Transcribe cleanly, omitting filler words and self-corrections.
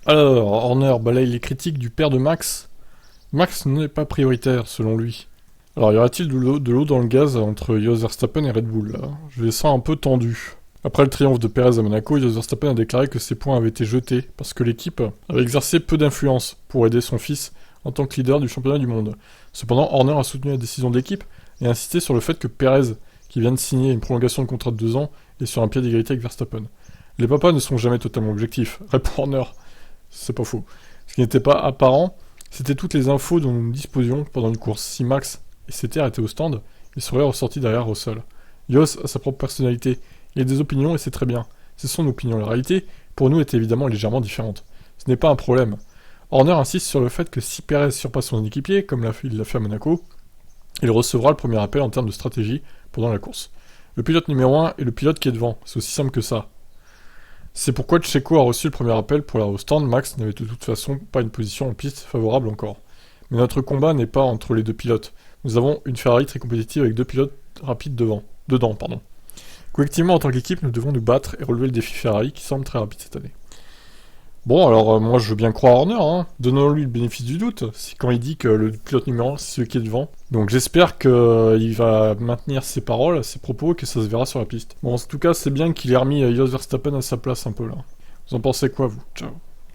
Alors, Horner balaye les critiques du père de Max. Max n'est pas prioritaire, selon lui. Alors, y aura-t-il de l'eau dans le gaz entre Jos Verstappen et Red Bull, là? Je les sens un peu tendus. Après le triomphe de Perez à Monaco, Jos Verstappen a déclaré que ses points avaient été jetés parce que l'équipe avait exercé peu d'influence pour aider son fils en tant que leader du championnat du monde. Cependant, Horner a soutenu la décision de l'équipe et a insisté sur le fait que Perez, qui vient de signer une prolongation de contrat de 2 ans, est sur un pied d'égalité avec Verstappen. Les papas ne sont jamais totalement objectifs, répond Horner. C'est pas faux. Ce qui n'était pas apparent, c'était toutes les infos dont nous disposions pendant une course. Si Max et Setter étaient au stand, il serait ressorti derrière Russell. Jos a sa propre personnalité, il a des opinions et c'est très bien. C'est son opinion. La réalité, pour nous, est évidemment légèrement différente. Ce n'est pas un problème. Horner insiste sur le fait que si Perez surpasse son équipier, comme il l'a fait à Monaco, il recevra le premier appel en termes de stratégie pendant la course. Le pilote numéro 1 est le pilote qui est devant, c'est aussi simple que ça. C'est pourquoi Checo a reçu le premier appel pour la au stand. Max n'avait de toute façon pas une position en piste favorable encore. Mais notre combat n'est pas entre les deux pilotes. Nous avons une Ferrari très compétitive avec deux pilotes rapides dedans. Collectivement, en tant qu'équipe, nous devons nous battre et relever le défi Ferrari qui semble très rapide cette année. Bon, alors moi je veux bien croire Horner, hein. Donnons-lui le bénéfice du doute. C'est quand il dit que le pilote numéro 1 c'est celui qui est devant. Donc j'espère qu'il va maintenir ses paroles, ses propos, et que ça se verra sur la piste. Bon, en tout cas, c'est bien qu'il ait remis Jos Verstappen à sa place un peu là. Vous en pensez quoi, vous? Ciao.